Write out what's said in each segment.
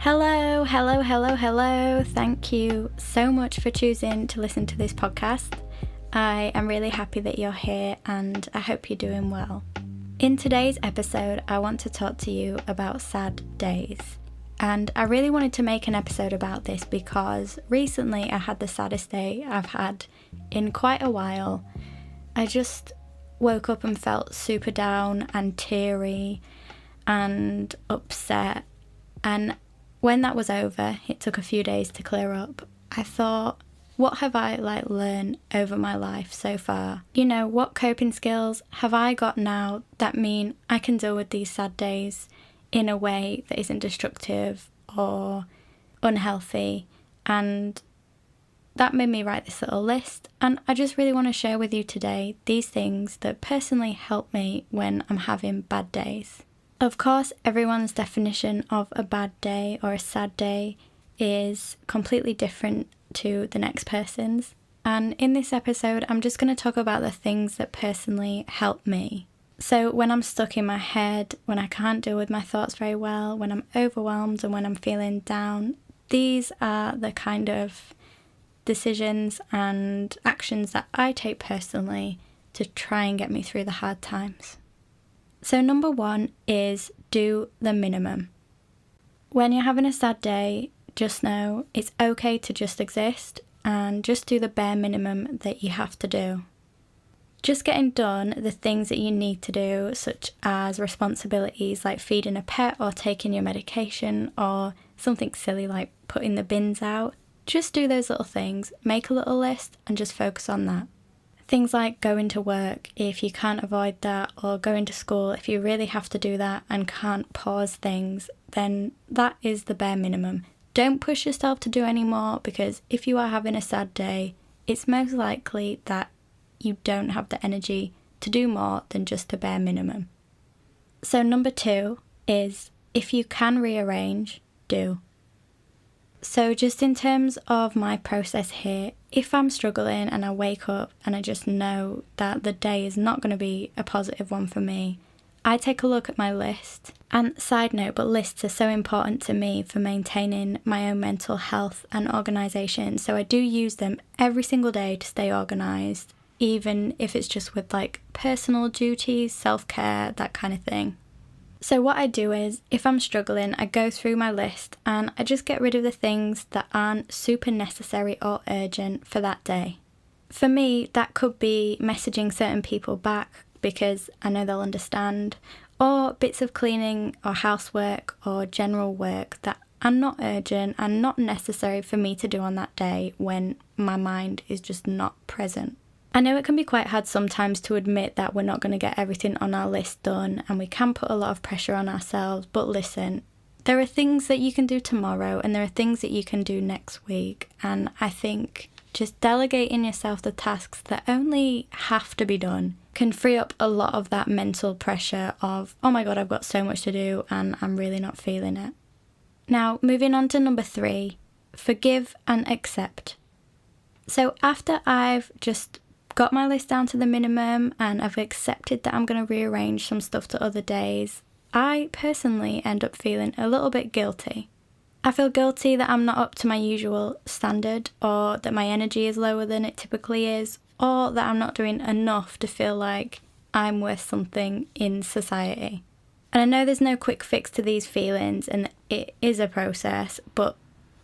Hello, hello, hello, hello. Thank you so much for choosing to listen to this podcast. I am really happy that you're here and I hope you're doing well. In today's episode, I want to talk to you about sad days. And I really wanted to make an episode about this because recently I had the saddest day I've had in quite a while. I just woke up and felt super down and teary and upset. And when that was over, it took a few days to clear up. I thought, what have I learned over my life so far? What coping skills have I got now that mean I can deal with these sad days in a way that isn't destructive or unhealthy? And that made me write this little list. And I just really want to share with you today these things that personally help me when I'm having bad days. Of course, everyone's definition of a bad day or a sad day is completely different to the next person's. And in this episode, I'm just going to talk about the things that personally help me. So when I'm stuck in my head, when I can't deal with my thoughts very well, when I'm overwhelmed and when I'm feeling down, these are the kind of decisions and actions that I take personally to try and get me through the hard times. So number one is do the minimum. When you're having a sad day, just know it's okay to just exist and just do the bare minimum that you have to do. Just getting done the things that you need to do, such as responsibilities like feeding a pet or taking your medication or something silly like putting the bins out. Just do those little things, make a little list and just focus on that. Things like going to work if you can't avoid that, or going to school if you really have to do that and can't pause things, then that is the bare minimum. Don't push yourself to do any more, because if you are having a sad day, it's most likely that you don't have the energy to do more than just the bare minimum. So number two is, if you can rearrange, do. So just in terms of my process here, if I'm struggling and I wake up and I just know that the day is not going to be a positive one for me, I take a look at my list. And side note, but lists are so important to me for maintaining my own mental health and organisation. So I do use them every single day to stay organised, even if it's just with personal duties, self-care, that kind of thing. So what I do is, if I'm struggling, I go through my list and I just get rid of the things that aren't super necessary or urgent for that day. For me, that could be messaging certain people back because I know they'll understand, or bits of cleaning or housework or general work that are not urgent and not necessary for me to do on that day when my mind is just not present. I know it can be quite hard sometimes to admit that we're not going to get everything on our list done, and we can put a lot of pressure on ourselves, but listen, there are things that you can do tomorrow and there are things that you can do next week, and I think just delegating yourself the tasks that only have to be done can free up a lot of that mental pressure of, oh my god, I've got so much to do and I'm really not feeling it. Now, moving on to number three, forgive and accept. So after I've just got my list down to the minimum and I've accepted that I'm going to rearrange some stuff to other days, I personally end up feeling a little bit guilty. I feel guilty that I'm not up to my usual standard, or that my energy is lower than it typically is, or that I'm not doing enough to feel like I'm worth something in society. And I know there's no quick fix to these feelings and it is a process, but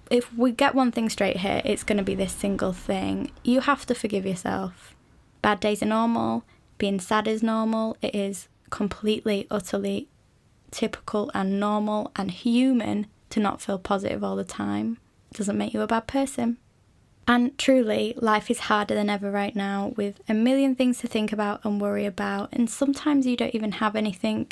if we get one thing straight here, it's going to be this single thing. You have to forgive yourself. Bad days are normal, being sad is normal, it is completely, utterly typical and normal and human to not feel positive all the time. It doesn't make you a bad person. And truly, life is harder than ever right now, with a million things to think about and worry about, and sometimes you don't even have anything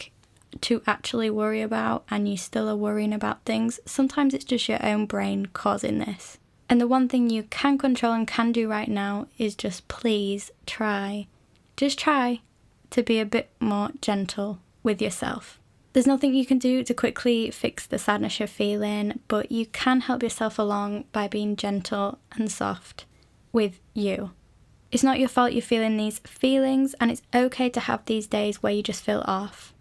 to actually worry about and you still are worrying about things. Sometimes it's just your own brain causing this. And the one thing you can control and can do right now is just please try to be a bit more gentle with yourself. There's nothing you can do to quickly fix the sadness you're feeling, but you can help yourself along by being gentle and soft with you. It's not your fault you're feeling these feelings, and it's okay to have these days where you just feel off.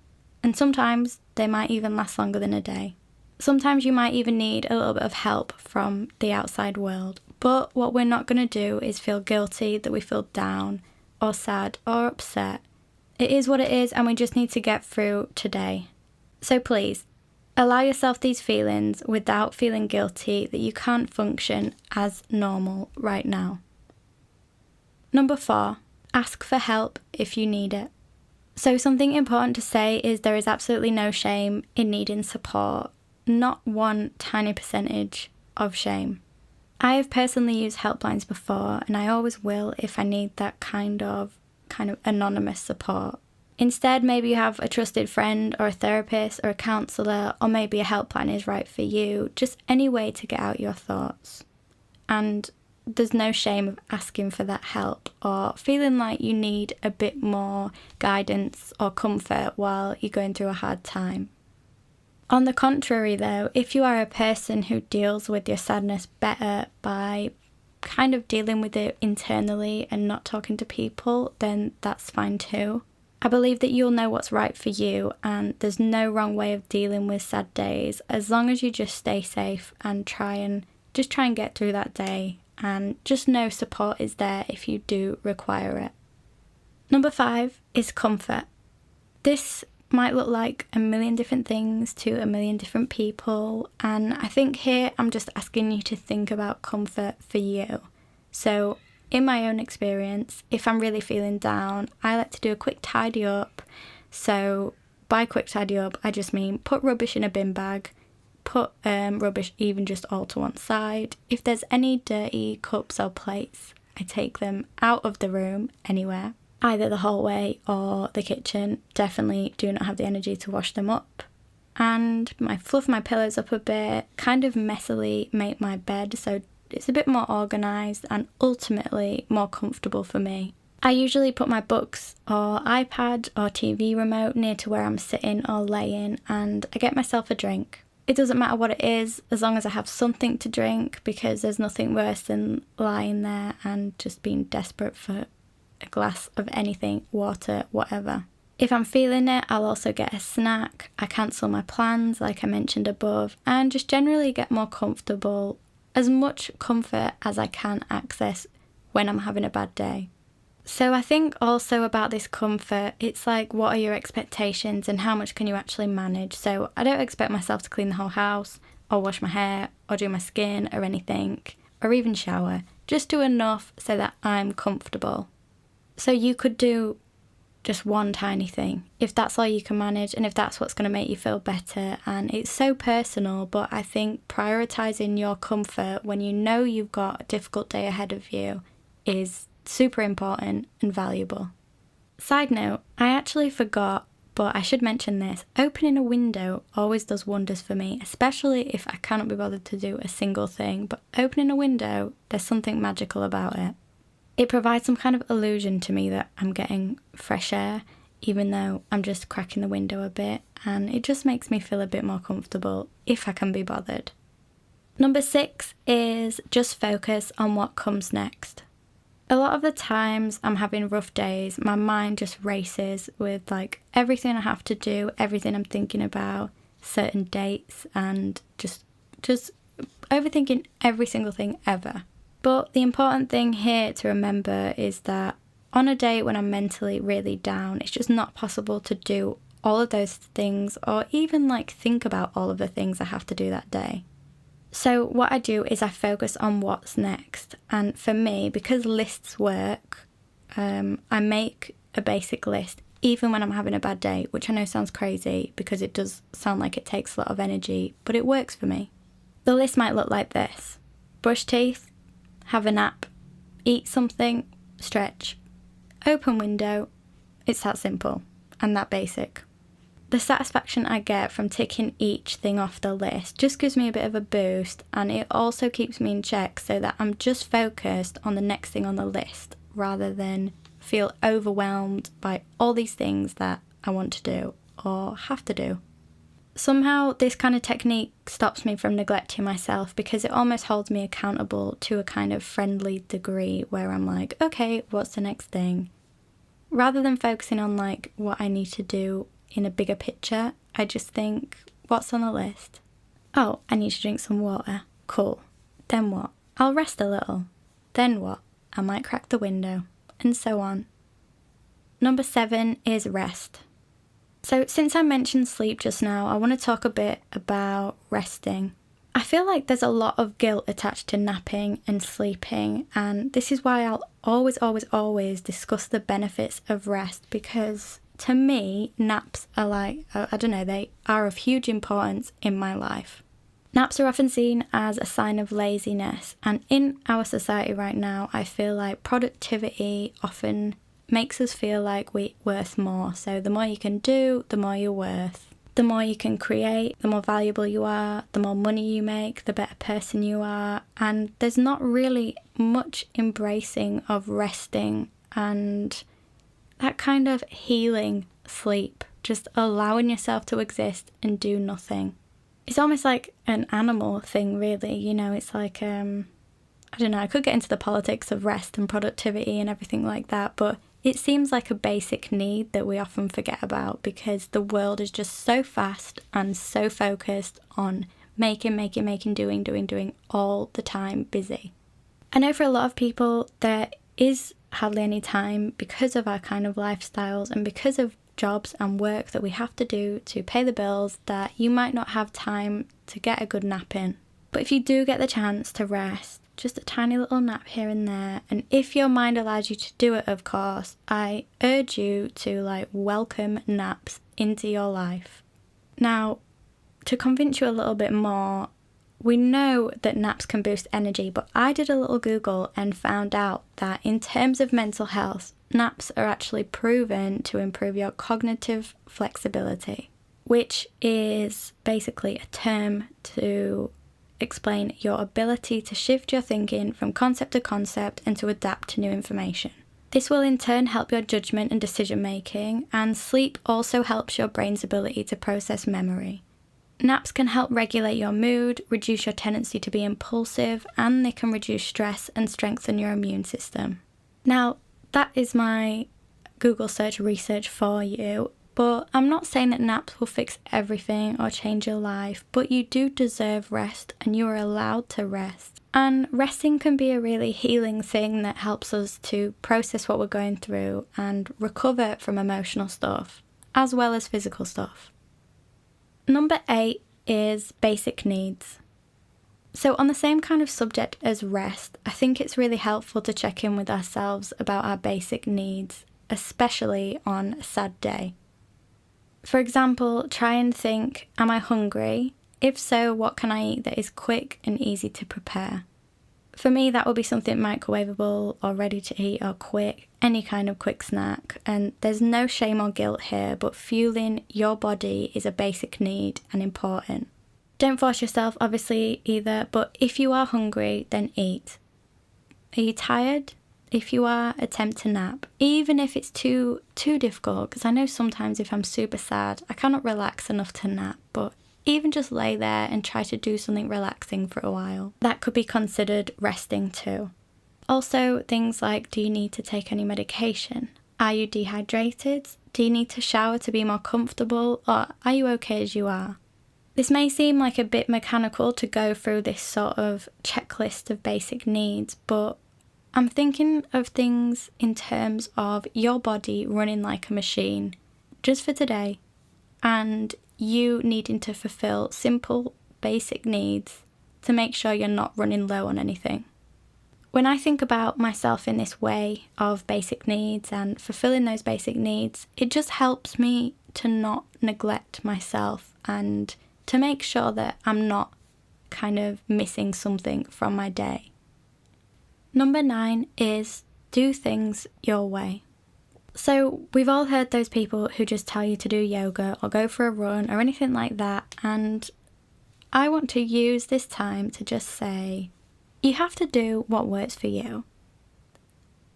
And sometimes they might even last longer than a day. Sometimes you might even need a little bit of help from the outside world. But what we're not going to do is feel guilty that we feel down or sad or upset. It is what it is, and we just need to get through today. So please, allow yourself these feelings without feeling guilty that you can't function as normal right now. Number 4, ask for help if you need it. So something important to say is there is absolutely no shame in needing support, not one tiny percentage of shame. I have personally used helplines before, and I always will if I need that kind of anonymous support. Instead, maybe you have a trusted friend or a therapist or a counsellor, or maybe a helpline is right for you, just any way to get out your thoughts. And there's no shame of asking for that help or feeling like you need a bit more guidance or comfort while you're going through a hard time. On the contrary though, if you are a person who deals with your sadness better by kind of dealing with it internally and not talking to people, then that's fine too. I believe that you'll know what's right for you, and there's no wrong way of dealing with sad days as long as you just stay safe and try and get through that day, and just know support is there if you do require it. Number 5 is comfort. This might look like a million different things to a million different people, and I think here I'm just asking you to think about comfort for you. So in my own experience, if I'm really feeling down, I like to do a quick tidy up. So by quick tidy up, I just mean put rubbish in a bin bag, put rubbish even just all to one side. If there's any dirty cups or plates, I take them out of the room anywhere, either the hallway or the kitchen. Definitely do not have the energy to wash them up. And I fluff my pillows up a bit, kind of messily make my bed so it's a bit more organised and ultimately more comfortable for me. I usually put my books or iPad or TV remote near to where I'm sitting or laying, and I get myself a drink. It doesn't matter what it is, as long as I have something to drink, because there's nothing worse than lying there and just being desperate for a glass of anything, water, whatever. If I'm feeling it, I'll also get a snack. I cancel my plans like I mentioned above, and just generally get more comfortable, as much comfort as I can access when I'm having a bad day. So I think also about this comfort, it's like, what are your expectations and how much can you actually manage? So I don't expect myself to clean the whole house or wash my hair or do my skin or anything, or even shower. Just do enough so that I'm comfortable. So you could do just one tiny thing, if that's all you can manage and if that's what's going to make you feel better. And it's so personal, but I think prioritising your comfort when you know you've got a difficult day ahead of you is super important and valuable. Side note, I actually forgot, but I should mention this. Opening a window always does wonders for me, especially if I cannot be bothered to do a single thing. But opening a window, there's something magical about it. It provides some kind of illusion to me that I'm getting fresh air, even though I'm just cracking the window a bit, and it just makes me feel a bit more comfortable if I can be bothered. Number 6 is just focus on what comes next. A lot of the times I'm having rough days, my mind just races with like everything I have to do, everything I'm thinking about, certain dates, and just overthinking every single thing ever. But the important thing here to remember is that on a day when I'm mentally really down, it's just not possible to do all of those things or even like think about all of the things I have to do that day. So what I do is I focus on what's next. And for me, because lists work, I make a basic list even when I'm having a bad day, which I know sounds crazy because it does sound like it takes a lot of energy, but it works for me. The list might look like this: brush teeth, have a nap, eat something, stretch, open window. It's that simple and that basic. The satisfaction I get from ticking each thing off the list just gives me a bit of a boost, and it also keeps me in check so that I'm just focused on the next thing on the list rather than feel overwhelmed by all these things that I want to do or have to do. Somehow this kind of technique stops me from neglecting myself because it almost holds me accountable to a kind of friendly degree where I'm like, okay, what's the next thing? Rather than focusing on like what I need to do in a bigger picture, I just think, what's on the list? Oh, I need to drink some water. Cool. Then what? I'll rest a little. Then what? I might crack the window. And so on. Number 7 is rest. So since I mentioned sleep just now, I want to talk a bit about resting. I feel like there's a lot of guilt attached to napping and sleeping, and this is why I'll always discuss the benefits of rest, because to me, naps are they are of huge importance in my life. Naps are often seen as a sign of laziness, and in our society right now, I feel like productivity often makes us feel like we're worth more. So the more you can do, the more you're worth. The more you can create, the more valuable you are, the more money you make, the better person you are. And there's not really much embracing of resting and that kind of healing sleep, just allowing yourself to exist and do nothing. It's almost like an animal thing, really. It's like, I don't know, I could get into the politics of rest and productivity and everything like that, but it seems like a basic need that we often forget about because the world is just so fast and so focused on making, doing all the time, busy. I know for a lot of people there is hardly any time because of our kind of lifestyles and because of jobs and work that we have to do to pay the bills that you might not have time to get a good nap in. But if you do get the chance to rest, just a tiny little nap here and there, and if your mind allows you to do it, of course, I urge you to welcome naps into your life. Now, to convince you a little bit more, we know that naps can boost energy, but I did a little Google and found out that in terms of mental health, naps are actually proven to improve your cognitive flexibility, which is basically a term to explain your ability to shift your thinking from concept to concept and to adapt to new information. This will in turn help your judgment and decision making, and sleep also helps your brain's ability to process memory. Naps can help regulate your mood, reduce your tendency to be impulsive, and they can reduce stress and strengthen your immune system. Now, that is my Google search research for you. But I'm not saying that naps will fix everything or change your life, but you do deserve rest and you are allowed to rest. And resting can be a really healing thing that helps us to process what we're going through and recover from emotional stuff, as well as physical stuff. Number 8 is basic needs. So on the same kind of subject as rest, I think it's really helpful to check in with ourselves about our basic needs, especially on a sad day. For example, try and think, am I hungry? If so, what can I eat that is quick and easy to prepare? For me, that will be something microwavable or ready to eat or quick, any kind of quick snack. And there's no shame or guilt here, but fueling your body is a basic need and important. Don't force yourself, obviously, either, but if you are hungry, then eat. Are you tired? If you are, attempt to nap, even if it's too difficult, because I know sometimes if I'm super sad, I cannot relax enough to nap, but even just lay there and try to do something relaxing for a while. That could be considered resting too. Also, things like, do you need to take any medication? Are you dehydrated? Do you need to shower to be more comfortable, or are you okay as you are? This may seem like a bit mechanical to go through this sort of checklist of basic needs, but I'm thinking of things in terms of your body running like a machine, just for today, and you needing to fulfill simple, basic needs to make sure you're not running low on anything. When I think about myself in this way of basic needs and fulfilling those basic needs, it just helps me to not neglect myself and to make sure that I'm not kind of missing something from my day. Number 9 is do things your way. So we've all heard those people who just tell you to do yoga or go for a run or anything like that, and I want to use this time to just say, you have to do what works for you.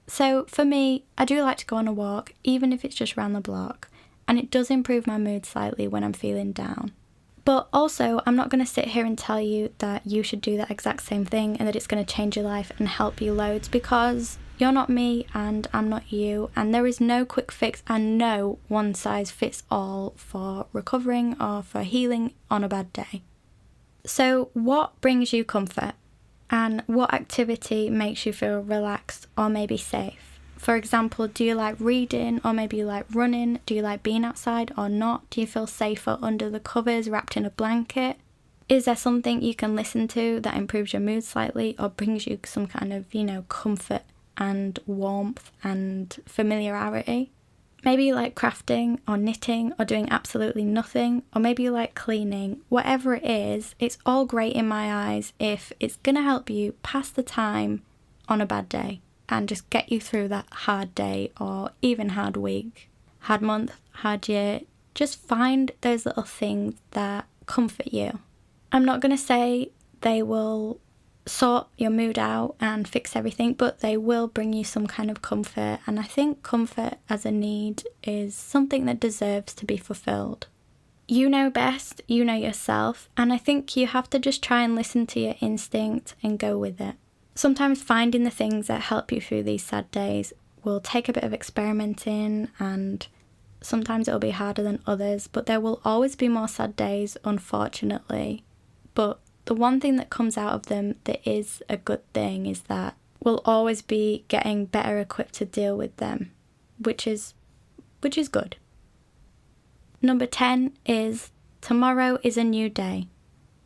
So for me, I do like to go on a walk, even if it's just around the block, and it does improve my mood slightly when I'm feeling down. But also, I'm not going to sit here and tell you that you should do that exact same thing and that it's going to change your life and help you loads, because you're not me and I'm not you, and there is no quick fix and no one size fits all for recovering or for healing on a bad day. So what brings you comfort? And what activity makes you feel relaxed or maybe safe? For example, do you like reading or maybe you like running? Do you like being outside or not? Do you feel safer under the covers wrapped in a blanket? Is there something you can listen to that improves your mood slightly or brings you some kind of, comfort and warmth and familiarity? Maybe you like crafting or knitting or doing absolutely nothing, or maybe you like cleaning. Whatever it is, it's all great in my eyes if it's going to help you pass the time on a bad day and just get you through that hard day or even hard week, hard month, hard year. Just find those little things that comfort you. I'm not going to say they will sort your mood out and fix everything, but they will bring you some kind of comfort. And I think comfort as a need is something that deserves to be fulfilled. You know best, you know yourself, and I think you have to just try and listen to your instinct and go with it. Sometimes finding the things that help you through these sad days will take a bit of experimenting, and sometimes it'll be harder than others, but there will always be more sad days, unfortunately. But the one thing that comes out of them that is a good thing is that we'll always be getting better equipped to deal with them, which is good. Number 10 is tomorrow is a new day.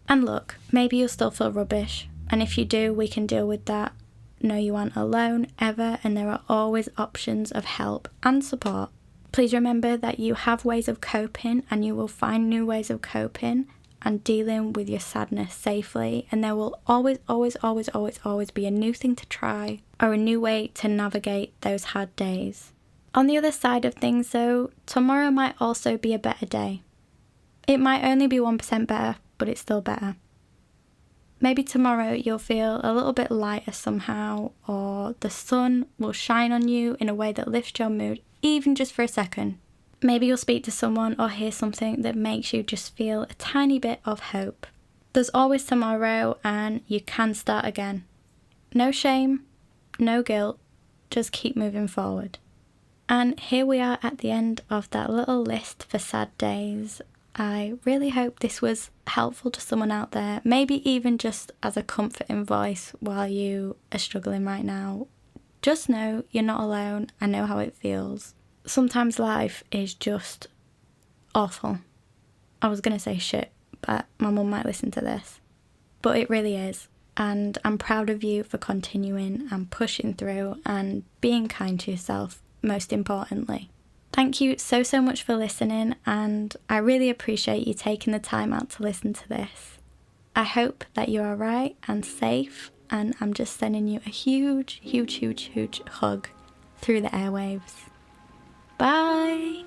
And look, maybe you'll still feel rubbish, and if you do, we can deal with that. No, you aren't alone ever, and there are always options of help and support. Please remember that you have ways of coping, and you will find new ways of coping and dealing with your sadness safely, and there will always be a new thing to try or a new way to navigate those hard days. On the other side of things though, tomorrow might also be a better day. It might only be 1% better, but it's still better. Maybe tomorrow you'll feel a little bit lighter somehow, or the sun will shine on you in a way that lifts your mood, even just for a second. Maybe you'll speak to someone or hear something that makes you just feel a tiny bit of hope. There's always tomorrow, and you can start again. No shame, no guilt, just keep moving forward. And here we are at the end of that little list for sad days. I really hope this was helpful to someone out there, maybe even just as a comforting voice while you are struggling right now. Just know you're not alone. I know how it feels. Sometimes life is just awful. I was going to say shit, but my mum might listen to this. But it really is. And I'm proud of you for continuing and pushing through and being kind to yourself, most importantly. Thank you so much for listening, and I really appreciate you taking the time out to listen to this. I hope that you're alright and safe, and I'm just sending you a huge hug through the airwaves. Bye!